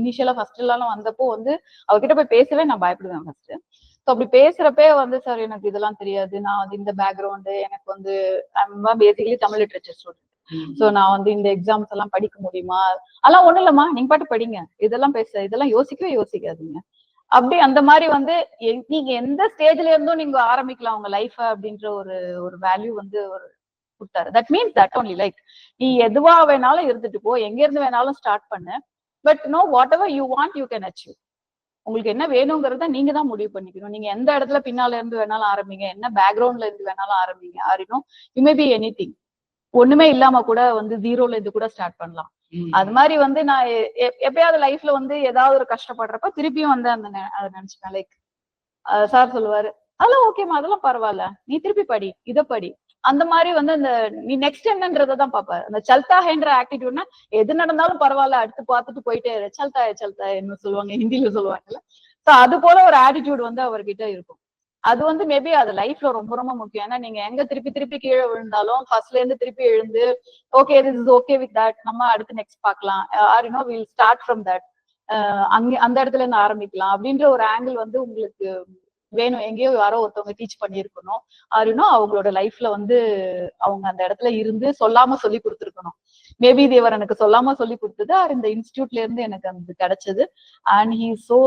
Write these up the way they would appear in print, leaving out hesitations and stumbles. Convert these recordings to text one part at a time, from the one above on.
இனிஷியலா ஃபர்ஸ்ட் எல்லாம் வந்தப்போ வந்து அவர்கிட்ட போய் பேசவே நான் பயப்படுவேன் ஃபர்ஸ்ட். ஸோ அப்படி பேசுறப்பே வந்து சார் எனக்கு இதெல்லாம் தெரியாது, நான் வந்து இந்த பேக்ரவுண்டு எனக்கு வந்து basically Tamil literature student, so நான் வந்து இந்த எக்ஸாம்ஸ் எல்லாம் படிக்க முடியுமா, அதெல்லாம் ஒண்ணும் இல்லம்மா நீங்க பாட்டு படிங்க, இதெல்லாம் யோசிக்கவே யோசிக்காதீங்க அப்படி அந்த மாதிரி வந்து நீங்க எந்த ஸ்டேஜ்ல இருந்தும் நீங்க ஆரம்பிக்கலாம் உங்க லைஃப் அப்படின்ற ஒரு வேல்யூ வந்து ஒரு கொடுத்தாரு. That means that only like நீ எதுவா வேணாலும் இருந்துட்டு போ, எங்க இருந்து வேணாலும் ஸ்டார்ட் பண்ணு, but know what ever you want you can achieve. உங்களுக்கு என்ன வேணுங்கிறத நீங்க தான் முடிவு பண்ணிக்கணும். நீங்க எந்த இடத்துல பின்னால இருந்து வேணாலும் ஆரம்பிங்க, என்ன பேக்ரவுண்ட்ல இருந்து வேணாலும் ஆரம்பிங்க, ஆரினோ you may be any thing. ஒண்ணுமே இல்லாம கூட வந்து ஜீரோல இருந்து கூட ஸ்டார்ட் பண்ணலாம். அது மாதிரி வந்து நான் எப்பயாவது லைஃப்ல வந்து ஏதாவது ஒரு கஷ்டப்படுறப்ப திருப்பியும் வந்து அதை நினைச்சுப்பேன். லைக் சார் சொல்லுவாரு அதெல்லாம் ஓகேமா, அதெல்லாம் பரவாயில்ல, நீ திருப்பி படி, இதை படி, அந்த மாதிரி வந்து அந்த நீ நெக்ஸ்ட் என்னன்றதான் பாப்பாரு. அந்த சல்தா ஹேன்ற ஆட்டிடியூட்னா எது நடந்தாலும் பரவாயில்ல அடுத்து பார்த்துட்டு போயிட்டே சல்தா சல்தா என்ன சொல்லுவாங்க, ஹிந்தியில சொல்லுவாங்கல்ல. ஸோ அது போல ஒரு ஆட்டிடியூட் வந்து அவர்கிட்ட இருக்கும். அது வந்து மேபி அது லைஃப்ல ரொம்ப ரொம்ப முக்கியம். ஏன்னா நீங்க எங்க திருப்பி திருப்பி கீழே விழுந்தாலும் ஃபர்ஸ்ட்ல இருந்து திருப்பி எழுந்து okay this is okay with that, நம்ம அடுத்து நெக்ஸ்ட் பார்க்கலாம், or you know will start from that, அங்க அந்த இடத்துல இருந்து ஆரம்பிக்கலாம் அப்படின்ற ஒரு ஆங்கிள் வந்து உங்களுக்கு வேணும். எங்கேயோ யாரோ ஒருத்தவங்க டீச் பண்ணியிருக்கணும், ஆருனோ அவங்களோட லைஃப்ல வந்து அவங்க அந்த இடத்துல இருந்து சொல்லாம சொல்லி கொடுத்துருக்கணும். மேபி தேவர் எனக்கு சொல்லாம சொல்லி கொடுத்தது, ஆர் இந்த இன்ஸ்டியூட்ல இருந்து எனக்கு அது கிடைச்சது. அண்ட் ஹி சோ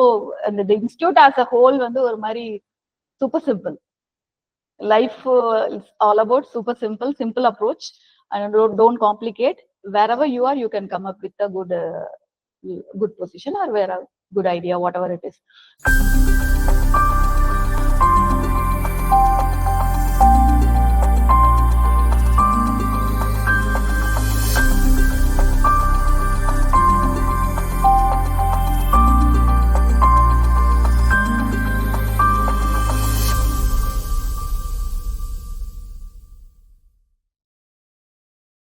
அந்த இன்ஸ்டியூட் ஆஸ் அ ஹோல் வந்து ஒரு மாதிரி super simple. Life is all about super simple approach, and don't complicate. Wherever you are, you can come up with a good position or where a good idea, whatever it is.